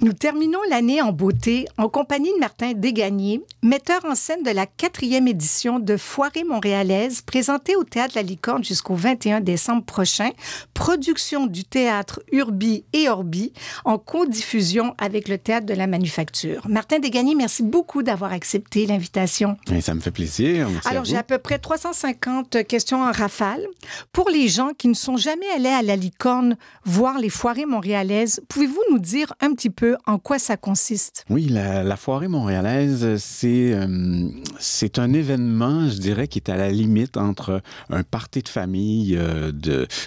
Nous terminons l'année en beauté en compagnie de Martin Desgagnés, metteur en scène de la 4e édition de Foirée montréalaise, présentée au Théâtre La Licorne jusqu'au 21 décembre prochain, production du théâtre Urbi et Orbi en codiffusion avec le Théâtre de la Manufacture. Martin Desgagnés, merci beaucoup d'avoir accepté l'invitation. Et ça me fait plaisir. Merci. Alors, j'ai à peu près 350 questions en rafale. Pour les gens qui ne sont jamais allés à La Licorne voir les Foirées montréalaises, pouvez-vous nous dire un petit peu en quoi ça consiste? Oui, la Foirée montréalaise, c'est un événement, je dirais, qui est à la limite entre un party de famille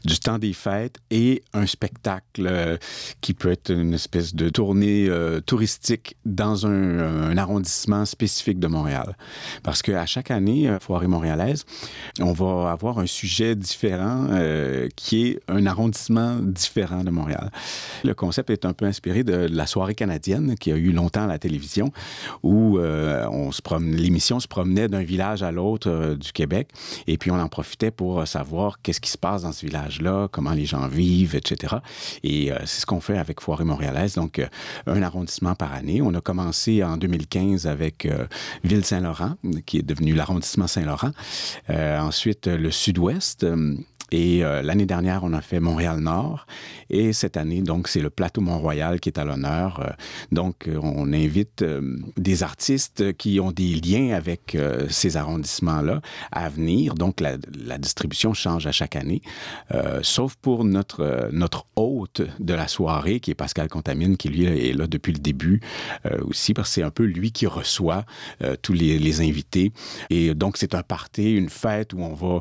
du temps des fêtes et un spectacle qui peut être une espèce de tournée touristique dans un arrondissement spécifique de Montréal. Parce qu'à chaque année, Foirée montréalaise, on va avoir un sujet différent qui est un arrondissement différent de Montréal. Le concept est un peu inspiré de la soirée canadienne qui a eu longtemps à la télévision où l'émission se promenait d'un village à l'autre du Québec et puis on en profitait pour savoir qu'est-ce qui se passe dans ce village-là, comment les gens vivent, etc. Et c'est ce qu'on fait avec Foirée montréalaise, donc un arrondissement par année. On a commencé en 2015 avec Ville-Saint-Laurent, qui est devenu l'arrondissement Saint-Laurent. Ensuite, le Sud-Ouest. Et l'année dernière, on a fait Montréal-Nord. Et cette année, donc, c'est le plateau Mont-Royal qui est à l'honneur. Donc, on invite des artistes qui ont des liens avec ces arrondissements-là à venir. Donc, la distribution change à chaque année. Sauf pour notre hôte de la soirée, qui est Pascal Contamine, qui, lui, est là depuis le début aussi, parce que c'est un peu lui qui reçoit tous les invités. Et donc, c'est un party, une fête où on va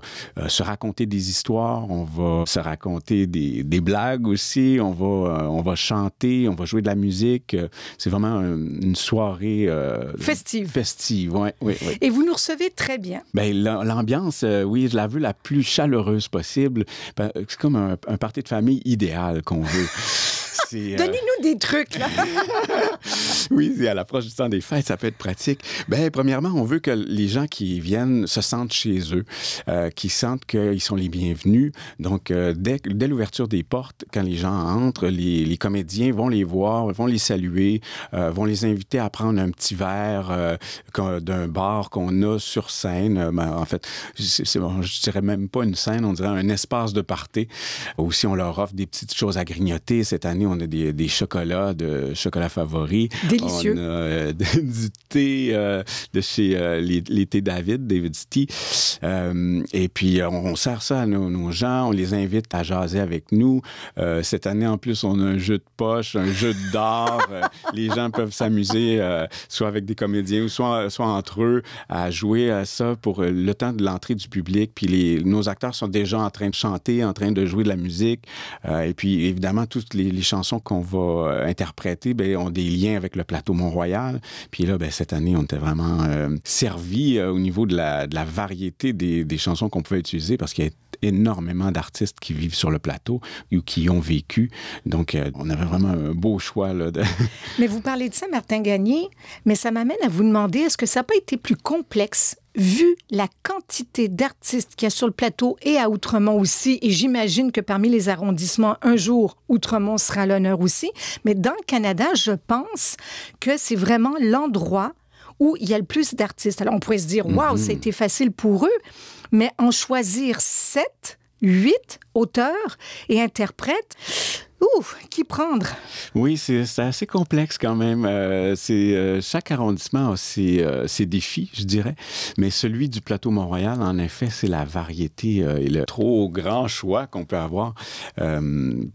se raconter des histoires, on va se raconter des blagues aussi, on va chanter, on va jouer de la musique. C'est vraiment une soirée festive. Festive, oui. Et vous nous recevez très bien. Bien, l'ambiance, oui, je la veux la plus chaleureuse possible. C'est comme un party de famille idéal qu'on veut. Donnez-nous des trucs, là. Oui, à l'approche du temps des fêtes, ça peut être pratique. Bien, premièrement, on veut que les gens qui viennent se sentent chez eux, qu'ils sentent qu'ils sont les bienvenus. Donc, dès l'ouverture des portes, quand les gens entrent, les comédiens vont les voir, vont les saluer, vont les inviter à prendre un petit verre d'un bar qu'on a sur scène. En fait, je dirais même pas une scène, on dirait un espace de party. Aussi, on leur offre des petites choses à grignoter. Cette année, on a des chocolats, de chocolat favoris. Délicieux. On a du thé de chez les thés David's Tea. Et puis, on sert ça à nos gens. On les invite à jaser avec nous. Cette année, en plus, on a un jeu de poche, un jeu d'art. Les gens peuvent s'amuser, soit avec des comédiens ou soit entre eux, à jouer à ça pour le temps de l'entrée du public. Puis nos acteurs sont déjà en train de chanter, en train de jouer de la musique. Et puis, évidemment, toutes les chansons qu'on va interpréter ont des liens avec le plateau Mont-Royal. Puis là, cette année, on était vraiment servi au niveau de la variété des chansons qu'on pouvait utiliser parce qu'il y a énormément d'artistes qui vivent sur le plateau ou qui y ont vécu. Donc, on avait vraiment un beau choix. Là, Mais vous parlez de ça, Martin Gagné, mais ça m'amène à vous demander, est-ce que ça n'a pas été plus complexe vu la quantité d'artistes qu'il y a sur le plateau et à Outremont aussi, et j'imagine que parmi les arrondissements, un jour, Outremont sera à l'honneur aussi, mais dans le Canada, je pense que c'est vraiment l'endroit où il y a le plus d'artistes. Alors, on pourrait se dire, waouh, ça a été facile pour eux, mais en choisir 7, 8 auteurs et interprètes, qui prendre? Oui, c'est assez complexe quand même. Chaque arrondissement a ses défis, je dirais. Mais celui du plateau Mont-Royal, en effet, c'est la variété et le trop grand choix qu'on peut avoir.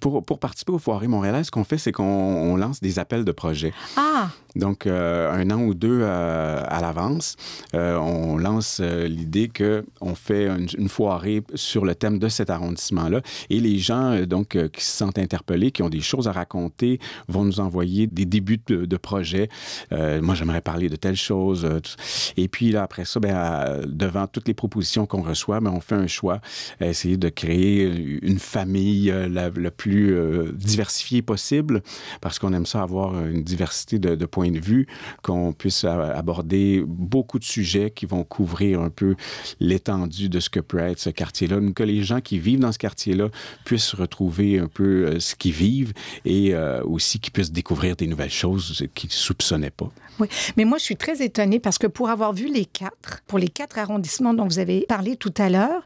Pour participer aux Foirées montréalaises, ce qu'on fait, c'est qu'on lance des appels de projets. Ah! Donc, 1 an ou 2 à l'avance, on lance l'idée qu'on fait une foirée sur le thème de cet arrondissement-là. Et les gens qui se sentent interpellés, qui ont des choses à raconter, vont nous envoyer des débuts de projets. Moi, j'aimerais parler de telle chose. Et puis, là, après ça, devant toutes les propositions qu'on reçoit, on fait un choix, essayer de créer une famille la plus diversifiée possible, parce qu'on aime ça avoir une diversité de points de vue, qu'on puisse aborder beaucoup de sujets qui vont couvrir un peu l'étendue de ce que peut être ce quartier-là, que les gens qui vivent dans ce quartier-là puissent retrouver un peu ce qu'ils vivent et aussi qu'ils puissent découvrir des nouvelles choses qu'ils ne soupçonnaient pas. Oui, mais moi, je suis très étonnée parce que pour avoir vu pour les 4 arrondissements dont vous avez parlé tout à l'heure,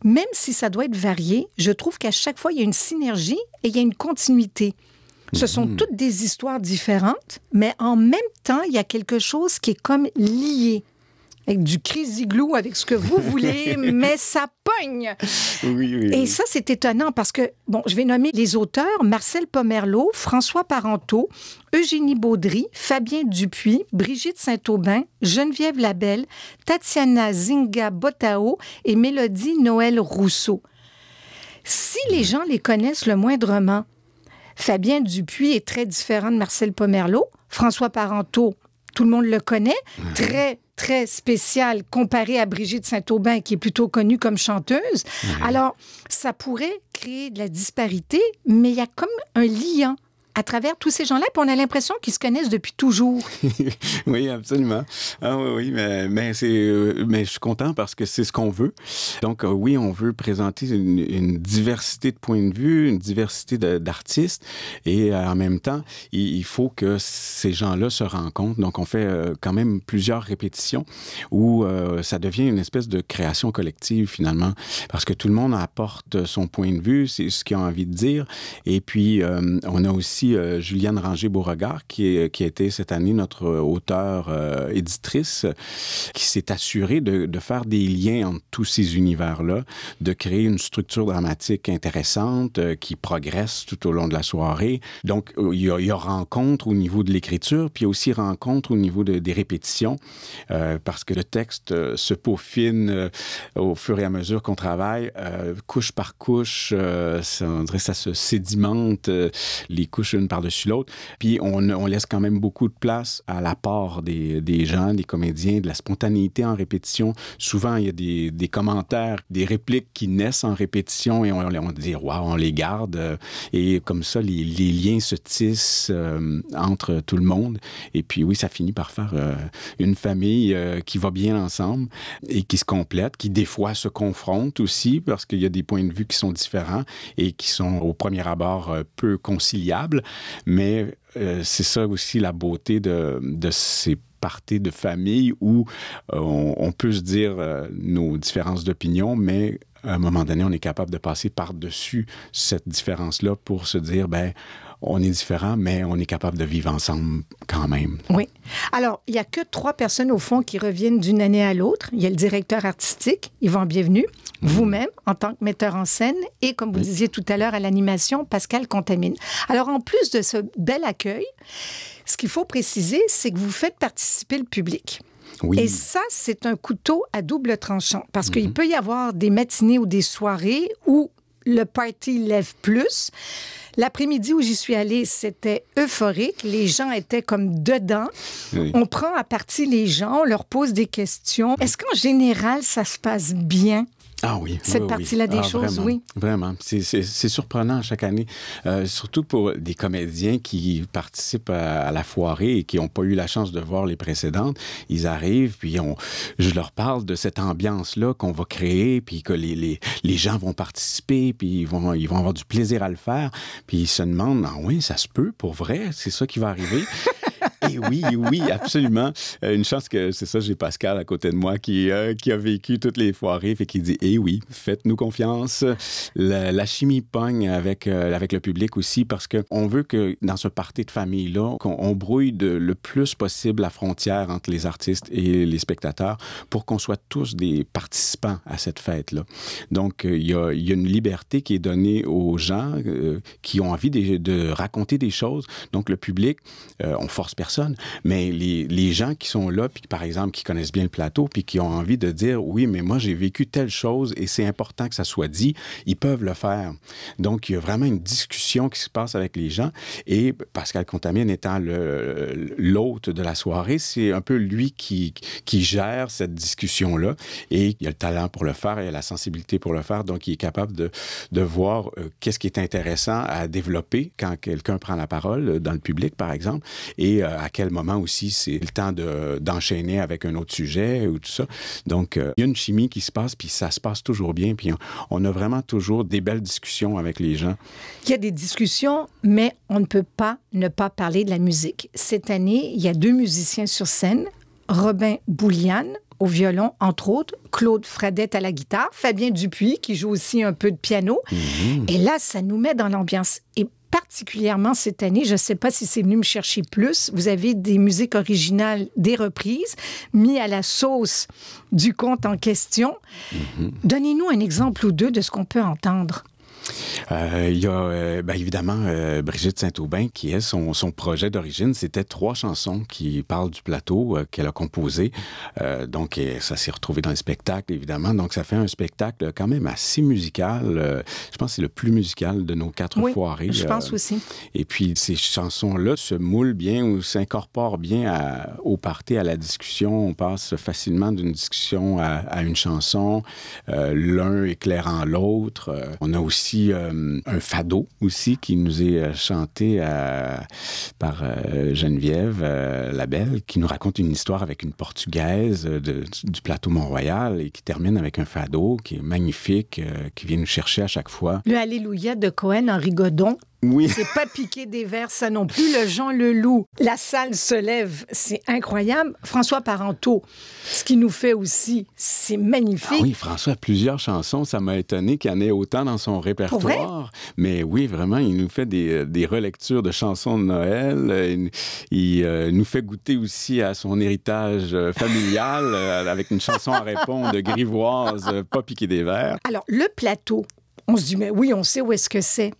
même si ça doit être varié, je trouve qu'à chaque fois, il y a une synergie et il y a une continuité. Ce sont toutes des histoires différentes, mais en même temps, il y a quelque chose qui est comme lié. Avec du crazy glue, avec ce que vous voulez, mais ça pogne. Oui. Et ça, c'est étonnant parce que, bon, je vais nommer les auteurs, Marcel Pomerleau, François Parenteau, Eugénie Baudry, Fabien Dupuis, Brigitte Saint-Aubin, Geneviève Labelle, Tatiana Zinga-Botao et Mélodie Noël Rousseau. Si les gens les connaissent le moindrement, Fabien Dupuis est très différent de Marcel Pomerleau. François Parenteau, tout le monde le connaît, très spécial comparé à Brigitte Saint-Aubin, qui est plutôt connue comme chanteuse. Alors, ça pourrait créer de la disparité, mais il y a comme un lien à travers tous ces gens-là, puis on a l'impression qu'ils se connaissent depuis toujours. Oui, absolument. Ah oui, mais je suis content parce que c'est ce qu'on veut. Donc oui, on veut présenter une diversité de points de vue, une diversité d'artistes, et en même temps, il faut que ces gens-là se rencontrent. Donc on fait quand même plusieurs répétitions où ça devient une espèce de création collective finalement, parce que tout le monde apporte son point de vue, c'est ce qu'il a envie de dire, et puis on a aussi Juliane Ranger-Beauregard, qui a été cette année notre auteure-éditrice, qui s'est assurée de faire des liens entre tous ces univers-là, de créer une structure dramatique intéressante qui progresse tout au long de la soirée. Donc, il y a rencontre au niveau de l'écriture, puis il y a aussi rencontre au niveau des répétitions, parce que le texte se peaufine au fur et à mesure qu'on travaille, couche par couche, on dirait que ça se sédimente, les couches une par-dessus l'autre. Puis on laisse quand même beaucoup de place à l'apport des gens, des comédiens, de la spontanéité en répétition. Souvent, il y a des commentaires, des répliques qui naissent en répétition et on dit « wow », on les garde. Et comme ça, les liens se tissent entre tout le monde. Et puis oui, ça finit par faire une famille qui va bien ensemble et qui se complète, qui des fois se confronte aussi parce qu'il y a des points de vue qui sont différents et qui sont au premier abord peu conciliables. Mais c'est ça aussi la beauté de ces parties de famille où on peut se dire nos différences d'opinion, mais à un moment donné, on est capable de passer par-dessus cette différence-là pour se dire, ben on est différents, mais on est capable de vivre ensemble quand même. Oui. Alors, il n'y a que 3 personnes, au fond, qui reviennent d'une année à l'autre. Il y a le directeur artistique, Yvan Bienvenu, vous-même, en tant que metteur en scène, et, comme vous disiez tout à l'heure, à l'animation, Pascal Contamine. Alors, en plus de ce bel accueil, ce qu'il faut préciser, c'est que vous faites participer le public. Oui. Et ça, c'est un couteau à double tranchant, parce qu'il peut y avoir des matinées ou des soirées où le party lève plus. L'après-midi où j'y suis allée, c'était euphorique. Les gens étaient comme dedans. Oui. On prend à partie les gens, on leur pose des questions. Est-ce qu'en général, ça se passe bien? Ah oui. Cette partie-là des choses, vraiment, oui. Vraiment. C'est surprenant chaque année. Surtout pour des comédiens qui participent à la foirée et qui n'ont pas eu la chance de voir les précédentes. Ils arrivent, puis je leur parle de cette ambiance-là qu'on va créer, puis que les gens vont participer, puis ils vont avoir du plaisir à le faire. Puis ils se demandent, ah oui, ça se peut, pour vrai? C'est ça qui va arriver? Et oui, absolument. Une chance que, c'est ça, j'ai Pascal à côté de moi qui a vécu toutes les foirées, fait qu'il dit, oui, faites-nous confiance. La chimie pogne avec le public aussi, parce qu'on veut que dans ce party de famille-là, qu'on brouille le plus possible la frontière entre les artistes et les spectateurs pour qu'on soit tous des participants à cette fête-là. Donc, il y a une liberté qui est donnée aux gens qui ont envie de raconter des choses. Donc, le public, on force personne, mais les gens qui sont là, puis par exemple, qui connaissent bien le plateau, puis qui ont envie de dire, oui, mais moi, j'ai vécu telle chose et c'est important que ça soit dit, ils peuvent le faire. Donc, il y a vraiment une discussion qui se passe avec les gens et Pascal Contamine étant l'hôte de la soirée, c'est un peu lui qui gère cette discussion-là et il a le talent pour le faire, il a la sensibilité pour le faire, donc il est capable de voir qu'est-ce qui est intéressant à développer quand quelqu'un prend la parole dans le public, par exemple, et à à quel moment aussi c'est le temps d'enchaîner avec un autre sujet ou tout ça. Donc, il y a une chimie qui se passe, puis ça se passe toujours bien, puis on a vraiment toujours des belles discussions avec les gens. Il y a des discussions, mais on ne peut pas ne pas parler de la musique. Cette année, il y a 2 musiciens sur scène, Robin Bouliane au violon, entre autres, Claude Fradette à la guitare, Fabien Dupuis qui joue aussi un peu de piano. Et là, ça nous met dans l'ambiance. Et particulièrement cette année, je ne sais pas si c'est venu me chercher plus, vous avez des musiques originales, des reprises, mis à la sauce du conte en question. Donnez-nous un exemple ou deux de ce qu'on peut entendre. Il y a évidemment Brigitte Saint-Aubin qui est son projet d'origine. C'était 3 chansons qui parlent du plateau qu'elle a composées. Donc, ça s'est retrouvé dans le spectacle, évidemment. Donc, ça fait un spectacle quand même assez musical. Je pense que c'est le plus musical de nos 4 foirées. Je pense aussi. Et puis, ces chansons-là se moulent bien ou s'incorporent bien au party, à la discussion. On passe facilement d'une discussion à une chanson, l'un éclairant l'autre. On a aussi un fado aussi qui nous est chanté par Geneviève Labelle, qui nous raconte une histoire avec une Portugaise du plateau Mont-Royal et qui termine avec un fado qui est magnifique, qui vient nous chercher à chaque fois. Le Alléluia de Cohen, Henri Godon. Oui. C'est pas piqué des vers, ça non plus. Le Jean Leloup, la salle se lève, c'est incroyable. François Parenteau, ce qu'il nous fait aussi, c'est magnifique. Ah oui, François a plusieurs chansons. Ça m'a étonné qu'il y en ait autant dans son répertoire. Pour vrai? Mais oui, vraiment, il nous fait des relectures de chansons de Noël. Il nous fait goûter aussi à son héritage familial avec une chanson à répondre de Grivoise, pas piqué des vers. Alors, le plateau, on se dit, mais oui, on sait où est-ce que c'est.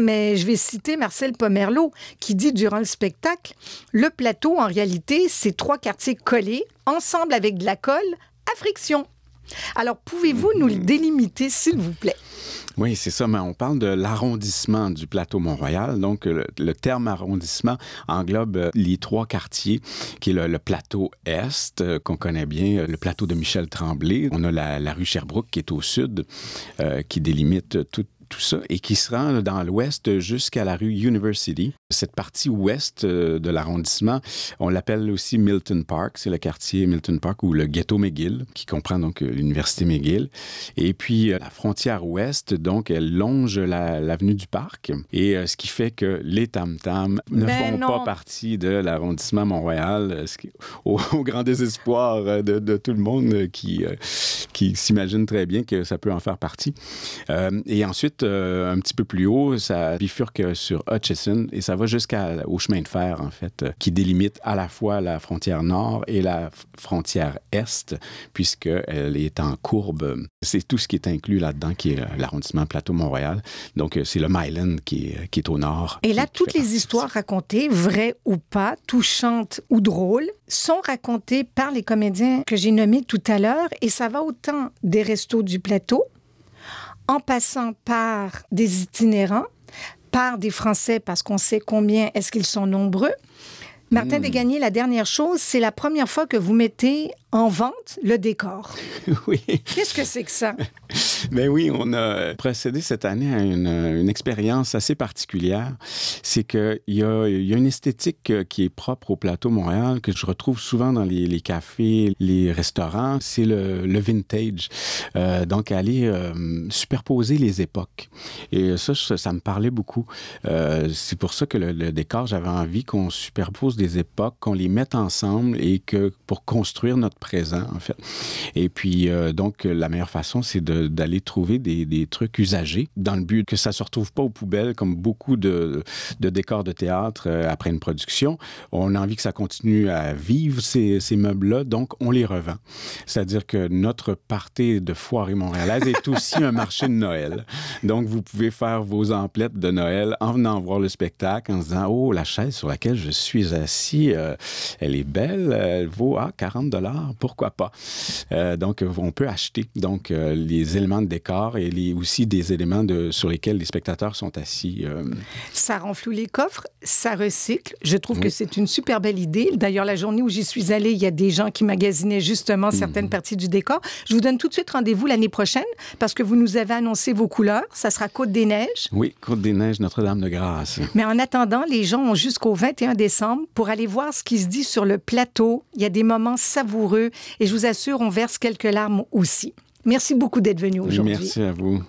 Mais je vais citer Marcel Pomerleau qui dit durant le spectacle, le plateau, en réalité, c'est 3 quartiers collés, ensemble avec de la colle, à friction. Alors, pouvez-vous nous le délimiter, s'il vous plaît? Oui, c'est ça, mais on parle de l'arrondissement du plateau Mont-Royal. Donc, le terme arrondissement englobe les 3 quartiers, qui est le plateau Est, qu'on connaît bien, le plateau de Michel Tremblay. On a la rue Sherbrooke, qui est au sud, qui délimite tout ça, et qui se rend dans l'ouest jusqu'à la rue University. Cette partie ouest de l'arrondissement, on l'appelle aussi Milton Park. C'est le quartier Milton Park ou le ghetto McGill, qui comprend donc l'université McGill. Et puis, la frontière ouest, donc, elle longe l'avenue du Parc. Et ce qui fait que les tam-tams ne font pas partie de l'arrondissement Mont-Royal, au grand désespoir de tout le monde qui s'imagine très bien que ça peut en faire partie. Et ensuite, un petit peu plus haut, ça bifurque sur Hutchison et ça va jusqu'au chemin de fer, en fait, qui délimite à la fois la frontière nord et la frontière est, puisqu'elle est en courbe. C'est tout ce qui est inclus là-dedans, qui est l'arrondissement Plateau Mont-Royal. Donc, c'est le Myland qui est au nord. Et là, toutes les histoires racontées, vraies ou pas, touchantes ou drôles, sont racontées par les comédiens que j'ai nommés tout à l'heure, et ça va autant des restos du plateau, en passant par des itinérants, par des Français, parce qu'on sait combien est-ce qu'ils sont nombreux. Martin Desgagnés, la dernière chose, c'est la première fois que vous mettez en vente le décor. Oui. Qu'est-ce que c'est que ça? Ben oui, on a procédé cette année à une expérience assez particulière. C'est qu'il y a une esthétique qui est propre au plateau Montréal, que je retrouve souvent dans les cafés, les restaurants. C'est le vintage. Donc, aller superposer les époques. Et ça me parlait beaucoup. C'est pour ça que le décor, j'avais envie qu'on superpose des époques, qu'on les mette ensemble et que pour construire notre présent, en fait. Et puis, donc, la meilleure façon, c'est d'aller trouver des trucs usagés dans le but que ça ne se retrouve pas aux poubelles comme beaucoup de décors de théâtre après une production. On a envie que ça continue à vivre, ces meubles-là, donc on les revend. C'est-à-dire que notre party de foirée montréalaise est aussi un marché de Noël. Donc, vous pouvez faire vos emplettes de Noël en venant voir le spectacle, en se disant « Oh, la chaise sur laquelle je suis assis, elle est belle, elle vaut 40 $. décor, pourquoi pas? Donc, on peut acheter les éléments de décor et aussi des éléments sur lesquels les spectateurs sont assis. Ça renfloue les coffres, ça recycle. Je trouve que c'est une super belle idée. D'ailleurs, la journée où j'y suis allée, il y a des gens qui magasinaient justement certaines parties du décor. Je vous donne tout de suite rendez-vous l'année prochaine parce que vous nous avez annoncé vos couleurs. Ça sera Côte-des-Neiges. Oui, Côte-des-Neiges, Notre-Dame-de-Grâce. Mais en attendant, les gens ont jusqu'au 21 décembre pour aller voir ce qui se dit sur le plateau. Il y a des moments savoureux et je vous assure, on verse quelques larmes aussi. Merci beaucoup d'être venu aujourd'hui. Merci à vous.